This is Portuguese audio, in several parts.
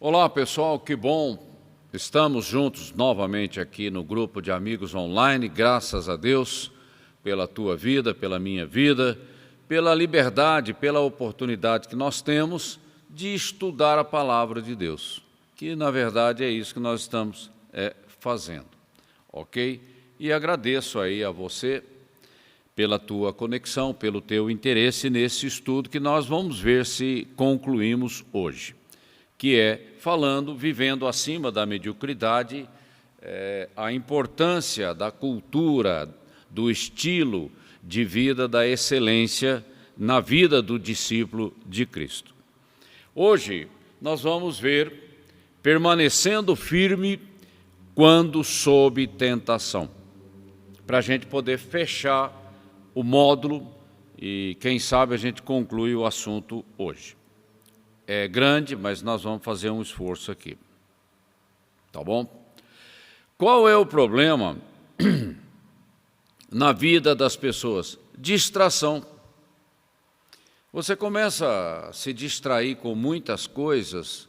Olá, pessoal, que bom. Estamos juntos novamente aqui no grupo de amigos online, graças a Deus pela tua vida, pela minha vida, pela liberdade, pela oportunidade que nós temos de estudar a palavra de Deus, que na verdade é isso que nós estamos fazendo, ok? E agradeço aí a você pela tua conexão, pelo teu interesse nesse estudo que nós vamos ver se concluímos hoje, que é vivendo acima da mediocridade, a importância da cultura, do estilo de vida, da excelência na vida do discípulo de Cristo. Hoje nós vamos ver permanecendo firme quando sob tentação, para a gente poder fechar o módulo e, quem sabe, a gente conclui o assunto hoje. É grande, mas nós vamos fazer um esforço aqui. Tá bom? Qual é o problema na vida das pessoas? Distração. Você começa a se distrair com muitas coisas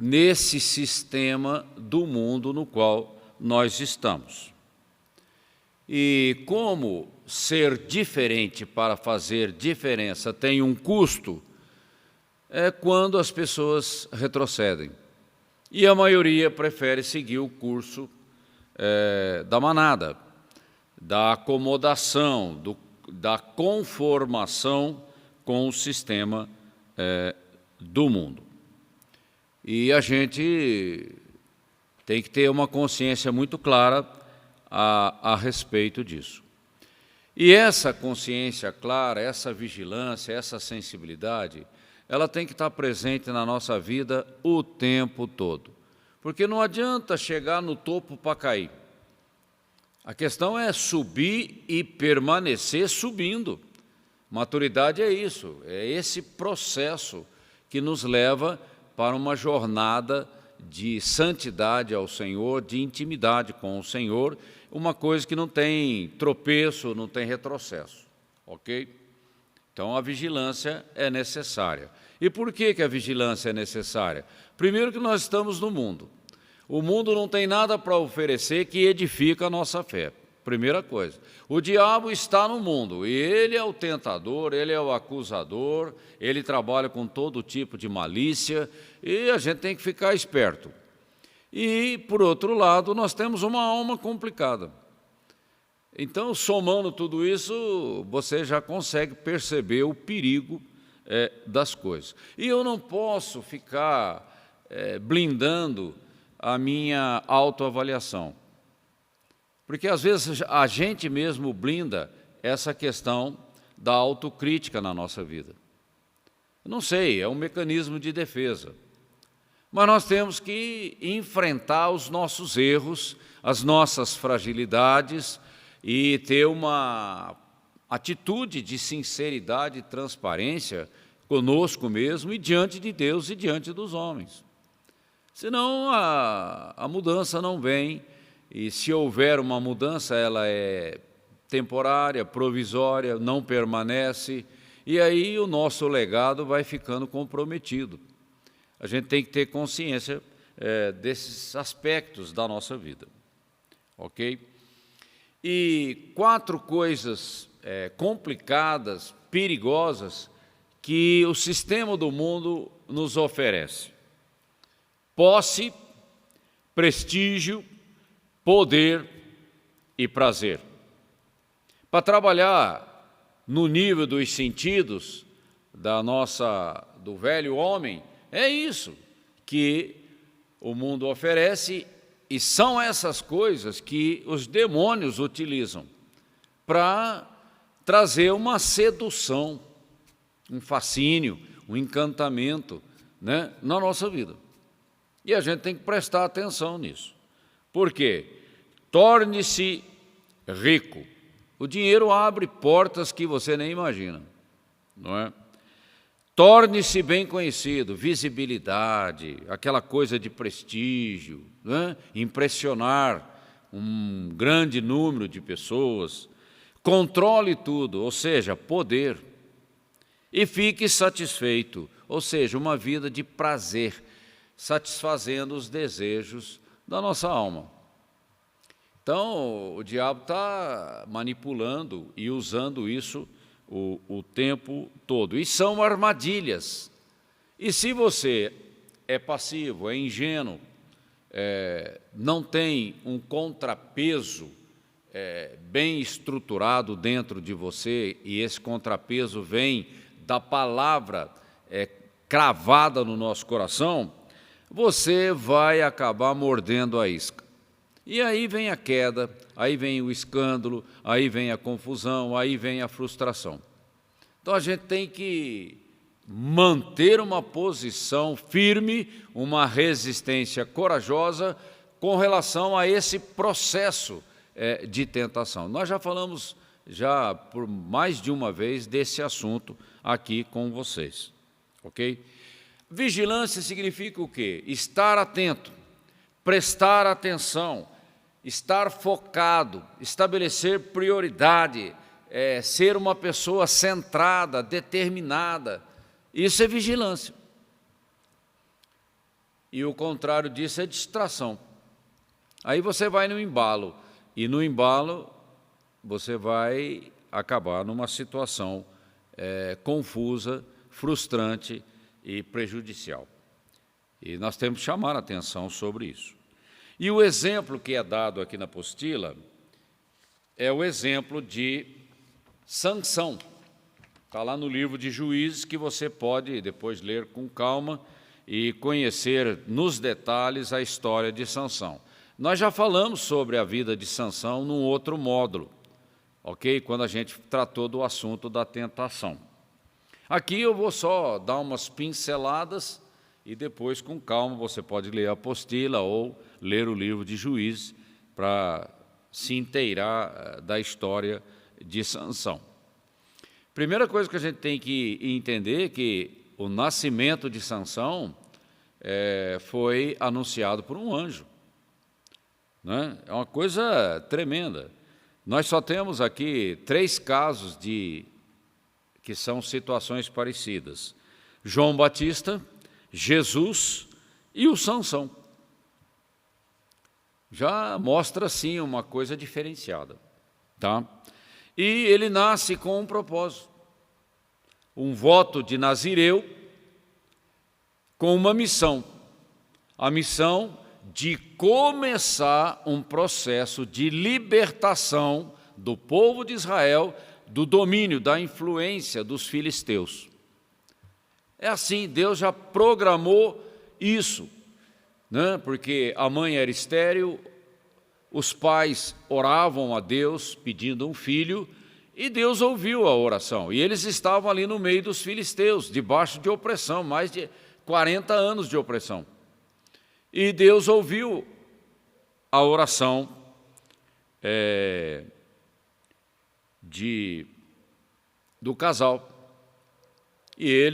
nesse sistema do mundo no qual nós estamos. E como ser diferente para fazer diferença tem um custo, é quando as pessoas retrocedem. E a maioria prefere seguir o curso da manada, da acomodação, da conformação com o sistema do mundo. E a gente tem que ter uma consciência muito clara a respeito disso. E essa consciência clara, essa vigilância, essa sensibilidade, ela tem que estar presente na nossa vida o tempo todo. Porque não adianta chegar no topo para cair. A questão é subir e permanecer subindo. Maturidade é isso, é esse processo que nos leva para uma jornada de santidade ao Senhor, de intimidade com o Senhor, uma coisa que não tem tropeço, não tem retrocesso, ok? Então, a vigilância é necessária. E por que a vigilância é necessária? Primeiro que nós estamos no mundo. O mundo não tem nada para oferecer que edifica a nossa fé. Primeira coisa. O diabo está no mundo, e ele é o tentador, ele é o acusador, ele trabalha com todo tipo de malícia, e a gente tem que ficar esperto. E, por outro lado, nós temos uma alma complicada. Então, somando tudo isso, você já consegue perceber o perigo das coisas. E eu não posso ficar blindando a minha autoavaliação. Porque, às vezes, a gente mesmo blinda essa questão da autocrítica na nossa vida. Não sei, é um mecanismo de defesa. Mas nós temos que enfrentar os nossos erros, as nossas fragilidades e ter uma atitude de sinceridade e transparência conosco mesmo e diante de Deus e diante dos homens. Senão a mudança não vem, e se houver uma mudança, ela é temporária, provisória, não permanece, e aí o nosso legado vai ficando comprometido. A gente tem que ter consciência desses aspectos da nossa vida, ok? E 4 coisas complicadas, perigosas, que o sistema do mundo nos oferece: posse, prestígio, poder e prazer. Para trabalhar no nível dos sentidos do velho homem, é isso que o mundo oferece, e são essas coisas que os demônios utilizam para trazer uma sedução, um fascínio, um encantamento, né, na nossa vida. E a gente tem que prestar atenção nisso. Por quê? Torne-se rico. O dinheiro abre portas que você nem imagina, não é? Torne-se bem conhecido, visibilidade, aquela coisa de prestígio, né? Impressionar um grande número de pessoas. Controle tudo, ou seja, poder. E fique satisfeito, ou seja, uma vida de prazer, satisfazendo os desejos da nossa alma. Então, o diabo está manipulando e usando isso o tempo todo. E são armadilhas. E se você é passivo, é ingênuo, não tem um contrapeso bem estruturado dentro de você, e esse contrapeso vem da palavra cravada no nosso coração, você vai acabar mordendo a isca. E aí vem a queda, aí vem o escândalo, aí vem a confusão, aí vem a frustração. Então a gente tem que manter uma posição firme, uma resistência corajosa com relação a esse processo de tentação. Nós já falamos por mais de uma vez desse assunto aqui com vocês, ok? Vigilância significa o quê? Estar atento, prestar atenção, estar focado, estabelecer prioridade, ser uma pessoa centrada, determinada. Isso é vigilância. E o contrário disso é distração. Aí você vai no embalo, e no embalo você vai acabar numa situação confusa, frustrante e prejudicial. E nós temos que chamar a atenção sobre isso. E o exemplo que é dado aqui na apostila é o exemplo de Sansão. Está lá no livro de Juízes, que você pode depois ler com calma e conhecer nos detalhes a história de Sansão. Nós já falamos sobre a vida de Sansão num outro módulo, ok? Quando a gente tratou do assunto da tentação. Aqui eu vou só dar umas pinceladas e depois, com calma, você pode ler a apostila ou ler o livro de Juízes para se inteirar da história de Sansão. Primeira coisa que a gente tem que entender é que o nascimento de Sansão foi anunciado por um anjo, né? É uma coisa tremenda. Nós só temos aqui 3 casos que são situações parecidas: João Batista, Jesus e o Sansão. Já mostra, sim, uma coisa diferenciada, tá? E ele nasce com um propósito, um voto de Nazireu com uma missão, a missão de começar um processo de libertação do povo de Israel do domínio, da influência dos filisteus. É assim, Deus já programou isso, né? Porque a mãe era estéril, os pais oravam a Deus pedindo um filho, e Deus ouviu a oração. E eles estavam ali no meio dos filisteus, debaixo de opressão, mais de 40 anos de opressão. E Deus ouviu a oração do casal. E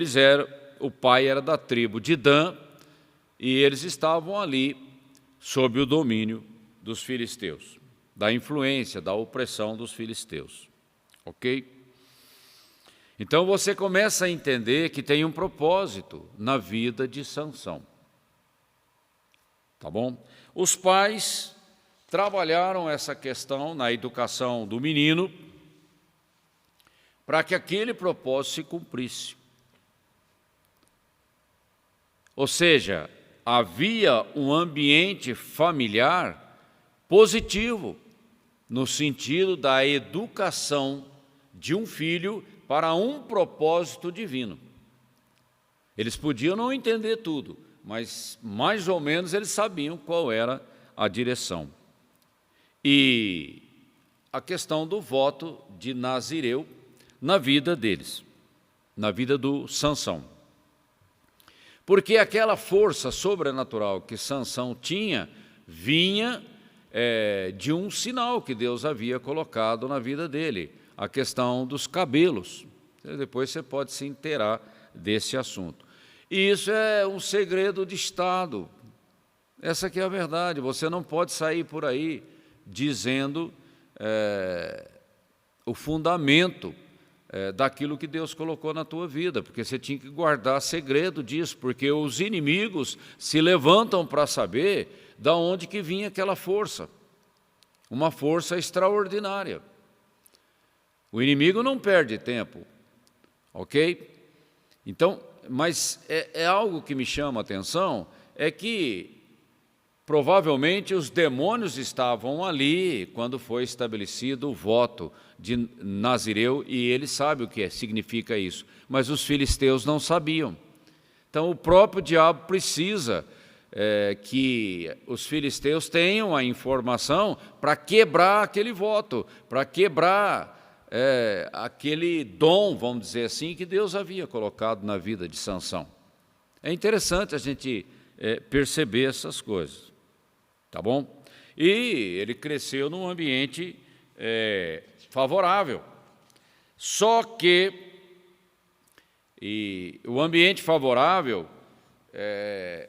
o pai era da tribo de Dan, e eles estavam ali sob o domínio dos filisteus, da influência, da opressão dos filisteus, ok? Então você começa a entender que tem um propósito na vida de Sansão, tá bom? Os pais trabalharam essa questão na educação do menino para que aquele propósito se cumprisse. Ou seja, havia um ambiente familiar positivo, no sentido da educação de um filho para um propósito divino. Eles podiam não entender tudo, mas mais ou menos eles sabiam qual era a direção. E a questão do voto de Nazireu na vida deles, na vida do Sansão. Porque aquela força sobrenatural que Sansão tinha, vinha de um sinal que Deus havia colocado na vida dele, a questão dos cabelos. Depois você pode se inteirar desse assunto. E isso é um segredo de Estado. Essa aqui é a verdade. Você não pode sair por aí dizendo o fundamento daquilo que Deus colocou na tua vida, porque você tinha que guardar segredo disso, porque os inimigos se levantam para saber de onde que vinha aquela força, uma força extraordinária. O inimigo não perde tempo, ok? Então, mas é algo que me chama a atenção, é que provavelmente os demônios estavam ali quando foi estabelecido o voto de Nazireu, e ele sabe o que significa isso, mas os filisteus não sabiam. Então o próprio diabo precisa que os filisteus tenham a informação para quebrar aquele voto, para quebrar aquele dom, vamos dizer assim, que Deus havia colocado na vida de Sansão. É interessante a gente perceber essas coisas. Tá bom? E ele cresceu num ambiente favorável. Só que o ambiente favorável é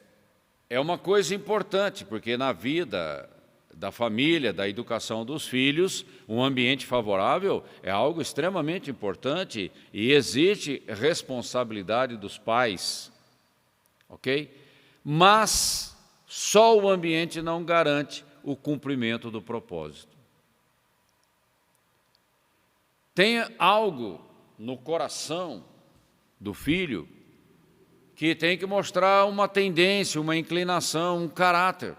uma coisa importante, porque na vida da família, da educação dos filhos, um ambiente favorável é algo extremamente importante e exige responsabilidade dos pais. Ok? Mas só o ambiente não garante o cumprimento do propósito. Tem algo no coração do filho que tem que mostrar uma tendência, uma inclinação, um caráter.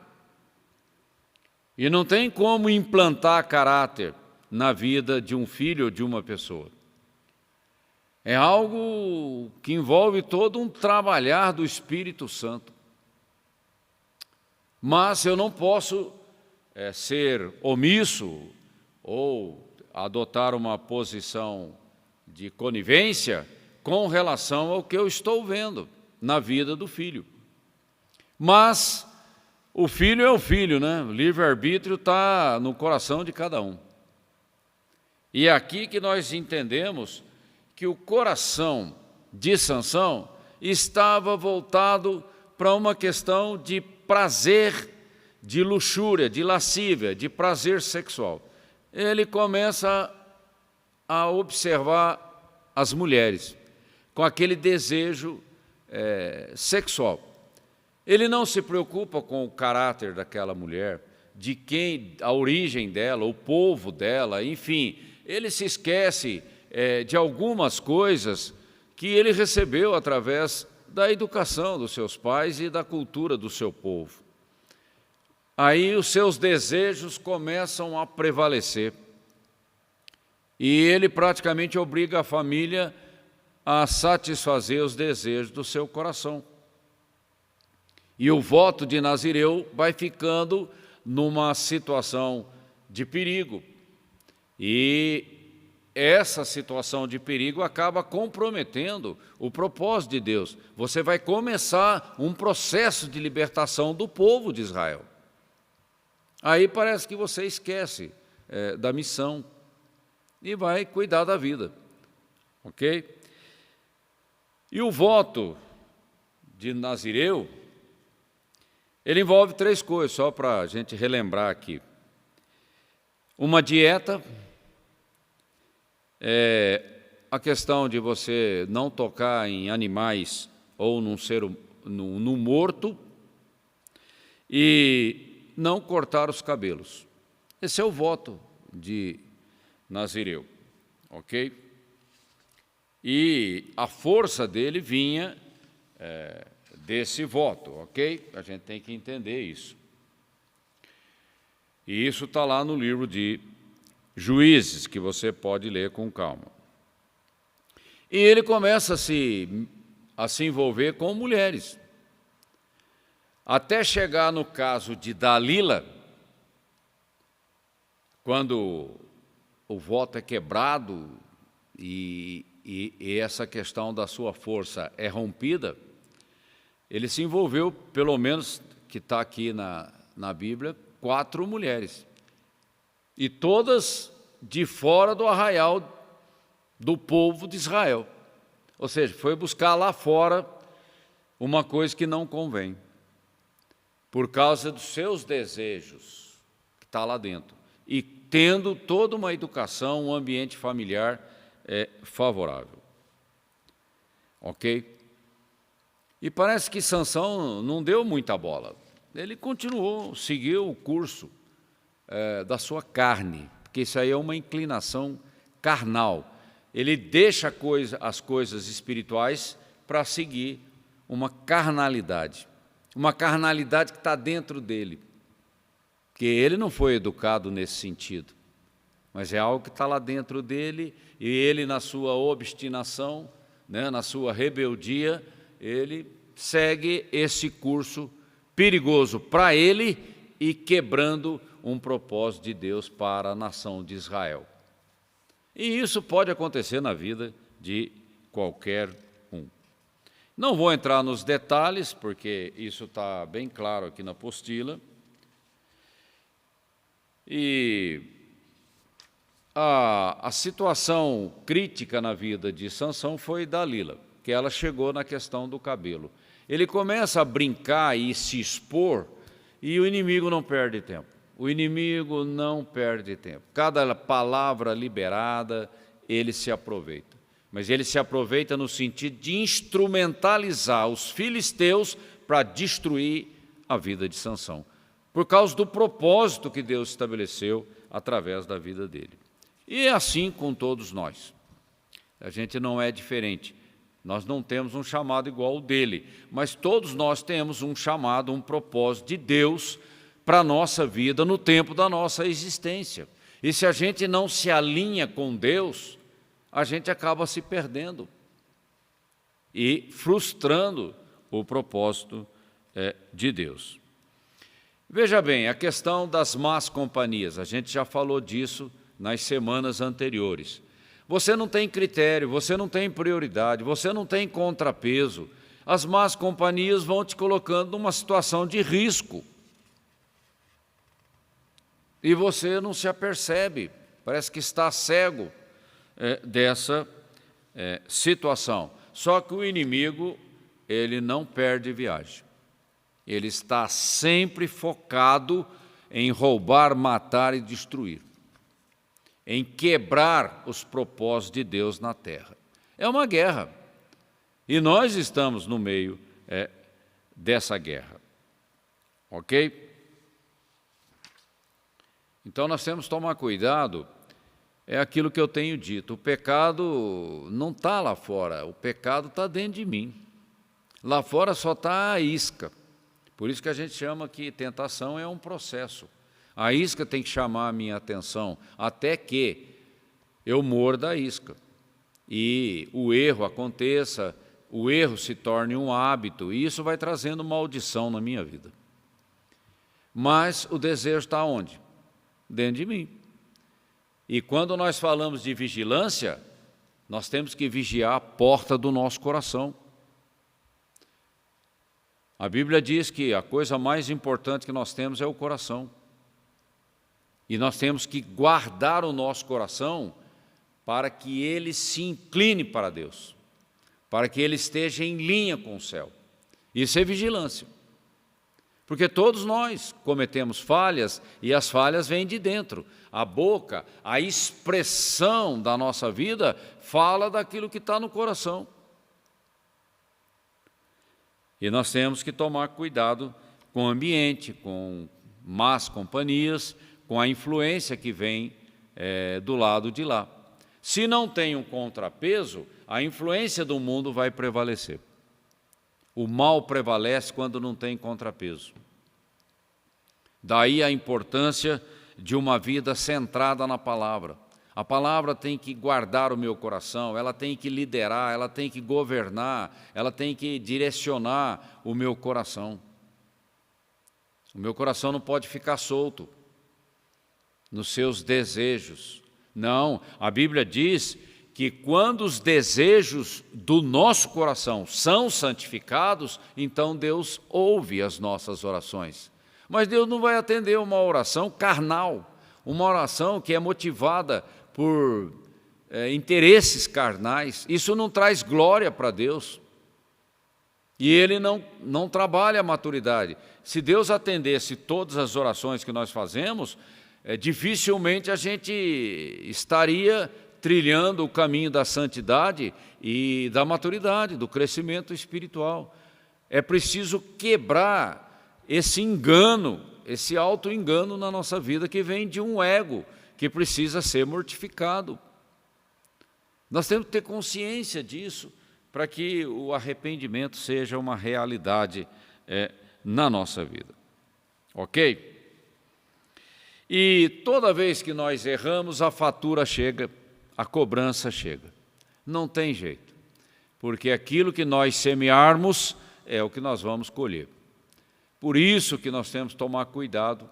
E não tem como implantar caráter na vida de um filho ou de uma pessoa. É algo que envolve todo um trabalhar do Espírito Santo. Mas eu não posso ser omisso ou adotar uma posição de conivência com relação ao que eu estou vendo na vida do filho. Mas o filho é o filho, né? O livre-arbítrio está no coração de cada um. E é aqui que nós entendemos que o coração de Sansão estava voltado para uma questão de prazer, de luxúria, de lascívia, de prazer sexual. Ele começa a observar as mulheres com aquele desejo sexual. Ele não se preocupa com o caráter daquela mulher, de quem, a origem dela, o povo dela, enfim, ele se esquece de algumas coisas que ele recebeu através da educação dos seus pais e da cultura do seu povo. Aí os seus desejos começam a prevalecer. E ele praticamente obriga a família a satisfazer os desejos do seu coração. E o voto de Nazireu vai ficando numa situação de perigo. E essa situação de perigo acaba comprometendo o propósito de Deus. Você vai começar um processo de libertação do povo de Israel. Aí parece que você esquece da missão e vai cuidar da vida. Ok? E o voto de Nazireu, ele envolve 3 coisas, só para a gente relembrar aqui. Uma dieta, a questão de você não tocar em animais ou num morto, e não cortar os cabelos. Esse é o voto de Nazireu, ok? E a força dele vinha desse voto, ok? A gente tem que entender isso. E isso está lá no livro de Juízes, que você pode ler com calma. E ele começa a se envolver com mulheres. Até chegar no caso de Dalila, quando o voto é quebrado e essa questão da sua força é rompida, ele se envolveu, pelo menos, que está aqui na Bíblia, 4 mulheres. E todas de fora do arraial do povo de Israel. Ou seja, foi buscar lá fora uma coisa que não convém, por causa dos seus desejos, que está lá dentro. E tendo toda uma educação, um ambiente familiar favorável. Ok? E parece que Sansão não deu muita bola. Ele continuou, seguiu o curso da sua carne, porque isso aí é uma inclinação carnal. Ele deixa as coisas espirituais para seguir uma carnalidade que está dentro dele, porque ele não foi educado nesse sentido, mas é algo que está lá dentro dele, e ele, na sua obstinação, na sua rebeldia, ele segue esse curso perigoso para ele e quebrando um propósito de Deus para a nação de Israel. E isso pode acontecer na vida de qualquer um. Não vou entrar nos detalhes, porque isso está bem claro aqui na apostila. E a situação crítica na vida de Sansão foi Dalila, que ela chegou na questão do cabelo. Ele começa a brincar e se expor, e o inimigo não perde tempo. O inimigo não perde tempo. Cada palavra liberada, ele se aproveita. Mas ele se aproveita no sentido de instrumentalizar os filisteus para destruir a vida de Sansão, por causa do propósito que Deus estabeleceu através da vida dele. E é assim com todos nós. A gente não é diferente. Nós não temos um chamado igual ao dele, mas todos nós temos um chamado, um propósito de Deus para a nossa vida no tempo da nossa existência. E se a gente não se alinha com Deus, a gente acaba se perdendo e frustrando o propósito de Deus. Veja bem, a questão das más companhias, a gente já falou disso nas semanas anteriores. Você não tem critério, você não tem prioridade, você não tem contrapeso. As más companhias vão te colocando numa situação de risco. E você não se apercebe, parece que está cego dessa situação. Só que o inimigo, ele não perde viagem. Ele está sempre focado em roubar, matar e destruir, em quebrar os propósitos de Deus na terra. É uma guerra. E nós estamos no meio dessa guerra. Ok? Então nós temos que tomar cuidado, é aquilo que eu tenho dito, o pecado não está lá fora, o pecado está dentro de mim. Lá fora só está a isca. Por isso que a gente chama que tentação é um processo. A isca tem que chamar a minha atenção, até que eu morda a isca. E o erro aconteça, o erro se torne um hábito, e isso vai trazendo maldição na minha vida. Mas o desejo está onde? Dentro de mim. E quando nós falamos de vigilância, nós temos que vigiar a porta do nosso coração. A Bíblia diz que a coisa mais importante que nós temos é o coração. E nós temos que guardar o nosso coração para que ele se incline para Deus, para que ele esteja em linha com o céu. Isso é vigilância. Porque todos nós cometemos falhas e as falhas vêm de dentro. A boca, a expressão da nossa vida fala daquilo que está no coração. E nós temos que tomar cuidado com o ambiente, com más companhias, com a influência que vem do lado de lá. Se não tem um contrapeso, a influência do mundo vai prevalecer. O mal prevalece quando não tem contrapeso. Daí a importância de uma vida centrada na palavra. A palavra tem que guardar o meu coração, ela tem que liderar, ela tem que governar, ela tem que direcionar o meu coração. O meu coração não pode ficar solto nos seus desejos. Não, a Bíblia diz que quando os desejos do nosso coração são santificados, então Deus ouve as nossas orações. Mas Deus não vai atender uma oração carnal, uma oração que é motivada por interesses carnais. Isso não traz glória para Deus. E Ele não trabalha a maturidade. Se Deus atendesse todas as orações que nós fazemos, dificilmente a gente estaria trilhando o caminho da santidade e da maturidade, do crescimento espiritual. É preciso quebrar esse engano, esse auto-engano na nossa vida que vem de um ego que precisa ser mortificado. Nós temos que ter consciência disso para que o arrependimento seja uma realidade na nossa vida. Ok? E toda vez que nós erramos, a fatura chega, a cobrança chega. Não tem jeito, porque aquilo que nós semearmos é o que nós vamos colher. Por isso que nós temos que tomar cuidado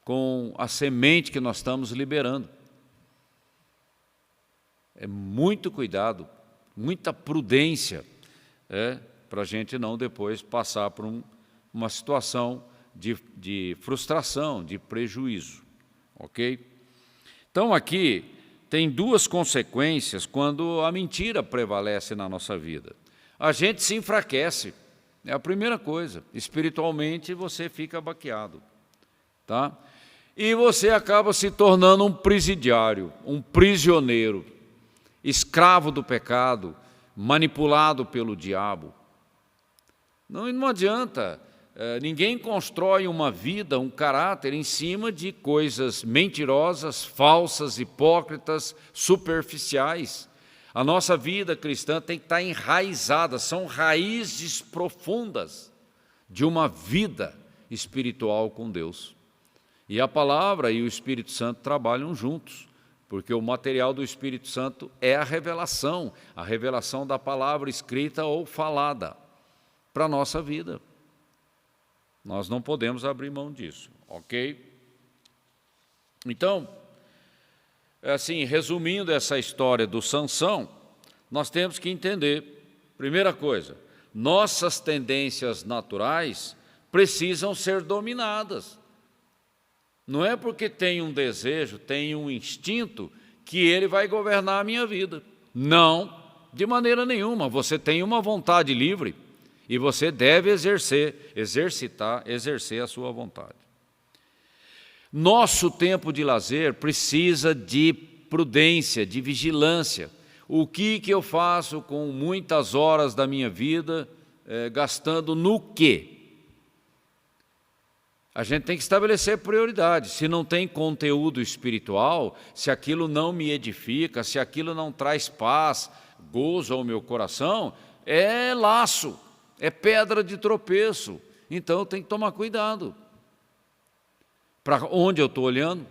com a semente que nós estamos liberando. É muito cuidado, muita prudência, para a gente não depois passar por uma situação de frustração, de prejuízo, ok? Então aqui tem duas consequências quando a mentira prevalece na nossa vida. A gente se enfraquece, é a primeira coisa, espiritualmente você fica baqueado, tá? E você acaba se tornando um presidiário, um prisioneiro, escravo do pecado, manipulado pelo diabo. Não adianta, ninguém constrói uma vida, um caráter em cima de coisas mentirosas, falsas, hipócritas, superficiais. A nossa vida cristã tem que estar enraizada, são raízes profundas de uma vida espiritual com Deus. E a palavra e o Espírito Santo trabalham juntos, porque o material do Espírito Santo é a revelação da palavra escrita ou falada para a nossa vida. Nós não podemos abrir mão disso, ok? Então, assim, resumindo essa história do Sansão, nós temos que entender, primeira coisa, nossas tendências naturais precisam ser dominadas. Não é porque tem um desejo, tem um instinto, que ele vai governar a minha vida. Não, de maneira nenhuma. Você tem uma vontade livre e você deve exercer a sua vontade. Nosso tempo de lazer precisa de prudência, de vigilância. O que eu faço com muitas horas da minha vida gastando no quê? A gente tem que estabelecer prioridades. Se não tem conteúdo espiritual, se aquilo não me edifica, se aquilo não traz paz, gozo ao meu coração, é laço, é pedra de tropeço. Então eu tenho que tomar cuidado. Para onde eu estou olhando,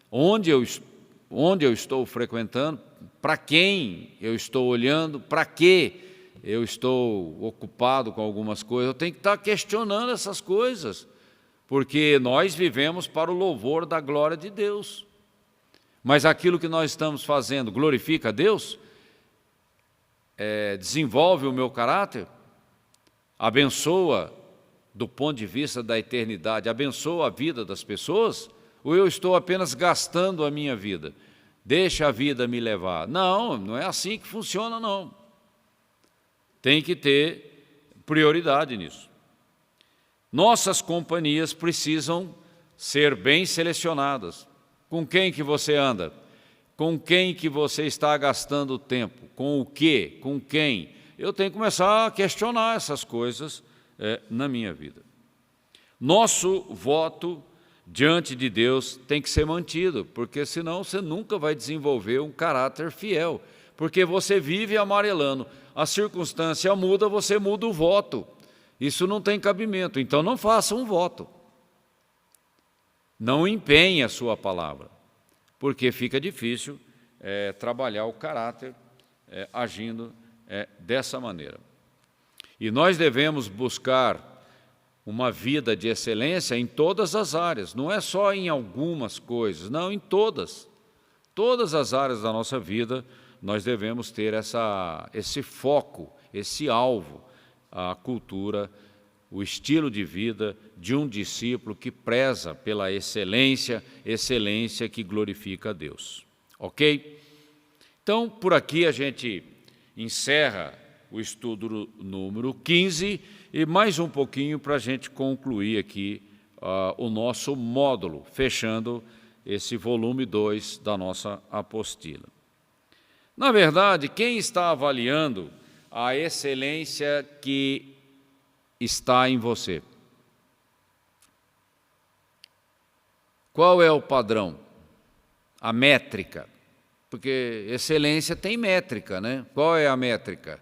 onde eu estou frequentando, para quem eu estou olhando, para que eu estou ocupado com algumas coisas. Eu tenho que estar questionando essas coisas, porque nós vivemos para o louvor da glória de Deus. Mas aquilo que nós estamos fazendo glorifica a Deus? Desenvolve o meu caráter? Abençoa do ponto de vista da eternidade, abençoa a vida das pessoas? Ou eu estou apenas gastando a minha vida? Deixa a vida me levar. Não é assim que funciona, não. Tem que ter prioridade nisso. Nossas companhias precisam ser bem selecionadas. Com quem que você anda? Com quem que você está gastando tempo? Com o quê? Com quem? Eu tenho que começar a questionar essas coisas na minha vida. Nosso voto diante de Deus tem que ser mantido, porque senão você nunca vai desenvolver um caráter fiel, porque você vive amarelando. A circunstância muda, você muda o voto. Isso não tem cabimento, então não faça um voto. Não empenhe a sua palavra, porque fica difícil trabalhar o caráter agindo dessa maneira. E nós devemos buscar uma vida de excelência em todas as áreas, não é só em algumas coisas, não, em todas. Todas as áreas da nossa vida nós devemos ter esse foco, esse alvo, a cultura, o estilo de vida de um discípulo que preza pela excelência que glorifica a Deus. Ok? Então, por aqui a gente encerra o estudo número 15 e mais um pouquinho para a gente concluir aqui o nosso módulo, fechando esse volume 2 da nossa apostila. Na verdade, quem está avaliando a excelência que está em você? Qual é o padrão? A métrica. Porque excelência tem métrica, né? Qual é a métrica?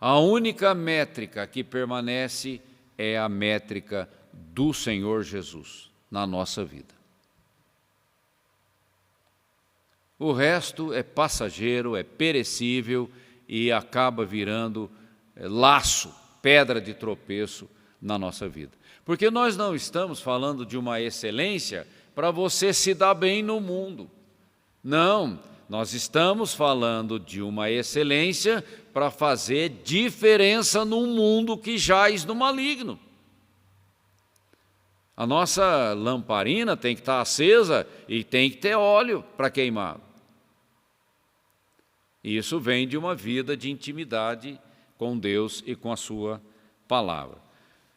A única métrica que permanece é a métrica do Senhor Jesus na nossa vida. O resto é passageiro, é perecível e acaba virando laço, pedra de tropeço na nossa vida. Porque nós não estamos falando de uma excelência para você se dar bem no mundo. Não, nós estamos falando de uma excelência para fazer diferença num mundo que jaz no maligno. A nossa lamparina tem que estar acesa e tem que ter óleo para queimar. Isso vem de uma vida de intimidade com Deus e com a sua palavra.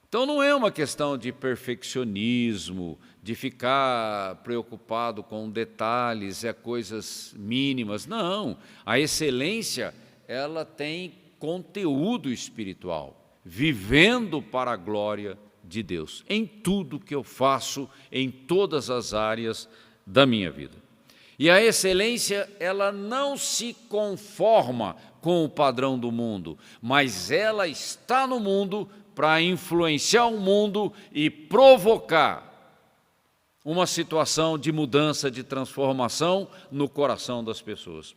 Então não é uma questão de perfeccionismo, de ficar preocupado com detalhes, coisas mínimas. Não, a excelência, ela tem conteúdo espiritual, vivendo para a glória de Deus, em tudo que eu faço, em todas as áreas da minha vida. E a excelência, ela não se conforma com o padrão do mundo, mas ela está no mundo para influenciar o mundo e provocar uma situação de mudança, de transformação no coração das pessoas.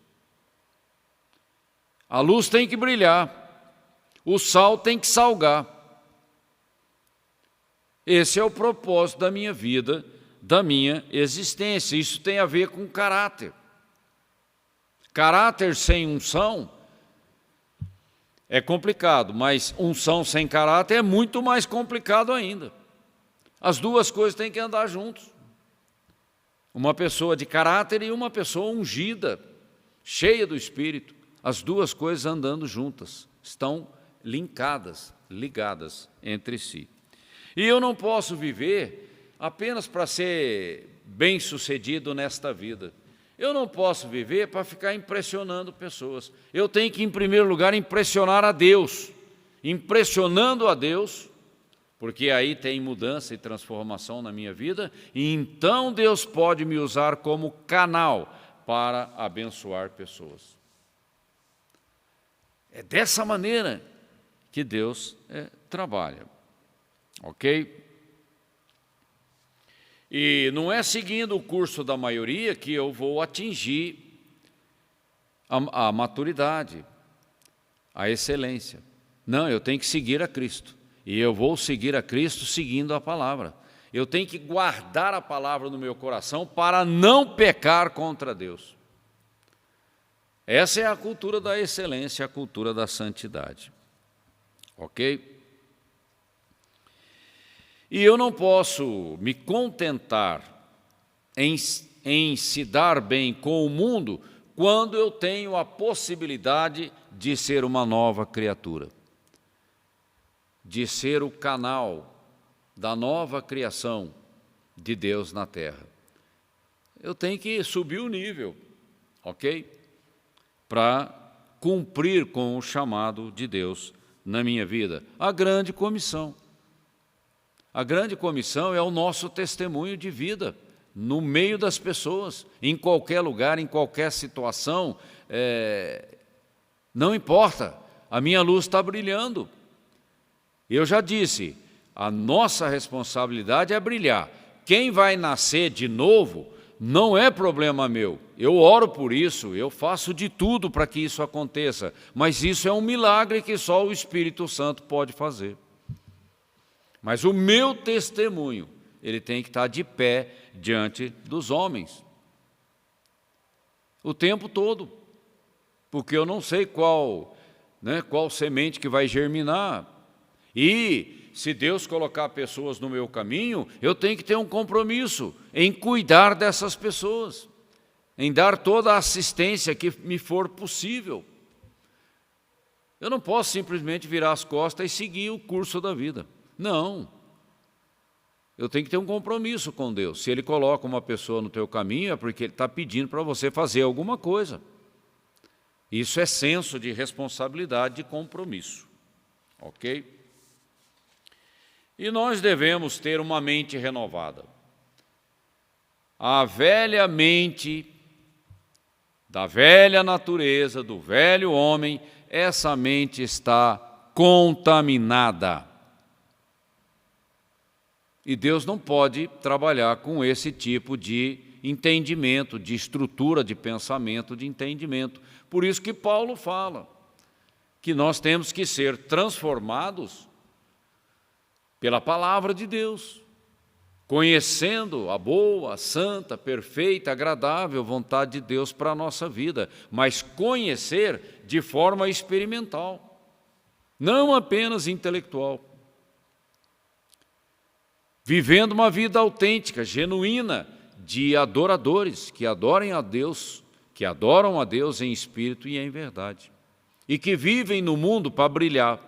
A luz tem que brilhar, o sal tem que salgar. Esse é o propósito da minha vida, da minha existência. Isso tem a ver com caráter. Caráter sem unção é complicado, mas unção sem caráter é muito mais complicado ainda. As duas coisas têm que andar juntos. Uma pessoa de caráter e uma pessoa ungida, cheia do Espírito. As duas coisas andando juntas, estão linkadas, ligadas entre si. E eu não posso viver apenas para ser bem-sucedido nesta vida. Eu não posso viver para ficar impressionando pessoas. Eu tenho que, em primeiro lugar, impressionar a Deus. Impressionando a Deus, porque aí tem mudança e transformação na minha vida, e então Deus pode me usar como canal para abençoar pessoas. É dessa maneira que Deus trabalha. Ok? E não é seguindo o curso da maioria que eu vou atingir a maturidade, a excelência. Não, eu tenho que seguir a Cristo. E eu vou seguir a Cristo seguindo a palavra. Eu tenho que guardar a palavra no meu coração para não pecar contra Deus. Essa é a cultura da excelência, a cultura da santidade. Ok? E eu não posso me contentar em se dar bem com o mundo quando eu tenho a possibilidade de ser uma nova criatura, de ser o canal da nova criação de Deus na terra. Eu tenho que subir o nível, ok? Para cumprir com o chamado de Deus na minha vida, a grande comissão. A grande comissão é o nosso testemunho de vida, no meio das pessoas, em qualquer lugar, em qualquer situação, não importa, a minha luz está brilhando. Eu já disse, a nossa responsabilidade é brilhar. Quem vai nascer de novo não é problema meu. Eu oro por isso, eu faço de tudo para que isso aconteça, mas isso é um milagre que só o Espírito Santo pode fazer. Mas o meu testemunho, ele tem que estar de pé diante dos homens. O tempo todo. Porque eu não sei qual semente que vai germinar. E se Deus colocar pessoas no meu caminho, eu tenho que ter um compromisso em cuidar dessas pessoas, em dar toda a assistência que me for possível. Eu não posso simplesmente virar as costas e seguir o curso da vida. Não. Eu tenho que ter um compromisso com Deus. Se Ele coloca uma pessoa no teu caminho, é porque Ele está pedindo para você fazer alguma coisa. Isso é senso de responsabilidade, de compromisso, ok? E nós devemos ter uma mente renovada. A velha mente da velha natureza, do velho homem, essa mente está contaminada. E Deus não pode trabalhar com esse tipo de entendimento, de estrutura de pensamento, de entendimento. Por isso que Paulo fala que nós temos que ser transformados pela palavra de Deus, conhecendo a boa, santa, perfeita, agradável vontade de Deus para a nossa vida, mas conhecer de forma experimental, não apenas intelectual. Vivendo uma vida autêntica, genuína, de adoradores que adorem a Deus, que adoram a Deus em espírito e em verdade, e que vivem no mundo para brilhar,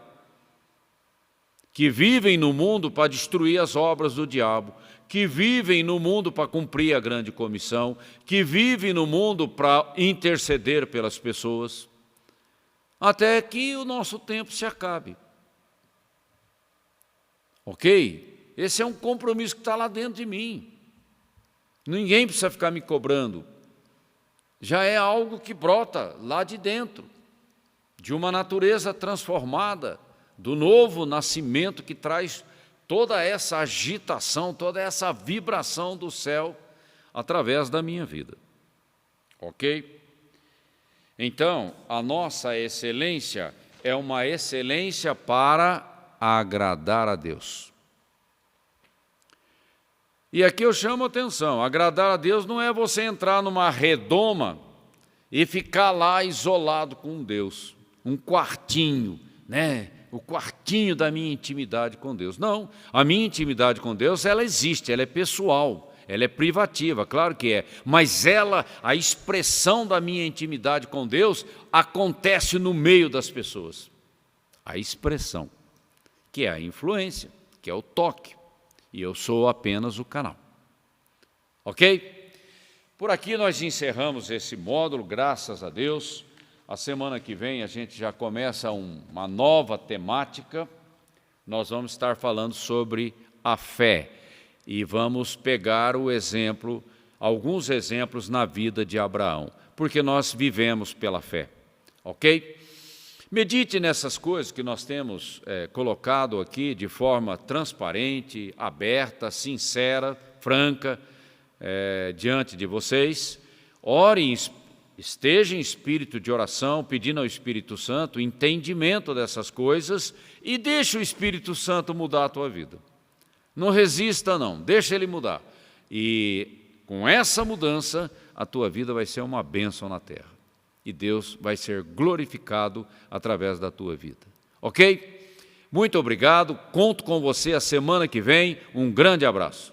que vivem no mundo para destruir as obras do diabo, que vivem no mundo para cumprir a grande comissão, que vivem no mundo para interceder pelas pessoas, até que o nosso tempo se acabe. Ok? Esse é um compromisso que está lá dentro de mim. Ninguém precisa ficar me cobrando. Já é algo que brota lá de dentro, de uma natureza transformada, do novo nascimento que traz toda essa agitação, toda essa vibração do céu através da minha vida. Ok? Então, a nossa excelência é uma excelência para agradar a Deus. E aqui eu chamo a atenção, agradar a Deus não é você entrar numa redoma e ficar lá isolado com Deus, um quartinho, né? O quartinho da minha intimidade com Deus. Não, a minha intimidade com Deus, ela existe, ela é pessoal, ela é privativa, claro que é, mas ela, a expressão da minha intimidade com Deus, acontece no meio das pessoas. A expressão, que é a influência, que é o toque. E eu sou apenas o canal. Ok? Por aqui nós encerramos esse módulo, graças a Deus. A semana que vem a gente já começa uma nova temática. Nós vamos estar falando sobre a fé. E vamos pegar o exemplo, alguns exemplos na vida de Abraão. Porque nós vivemos pela fé. Ok? Medite nessas coisas que nós temos colocado aqui de forma transparente, aberta, sincera, franca, diante de vocês. Ore, esteja em espírito de oração, pedindo ao Espírito Santo entendimento dessas coisas e deixe o Espírito Santo mudar a tua vida. Não resista não, deixa ele mudar. E com essa mudança, a tua vida vai ser uma bênção na terra. E Deus vai ser glorificado através da tua vida. Ok? Muito obrigado, conto com você a semana que vem, um grande abraço.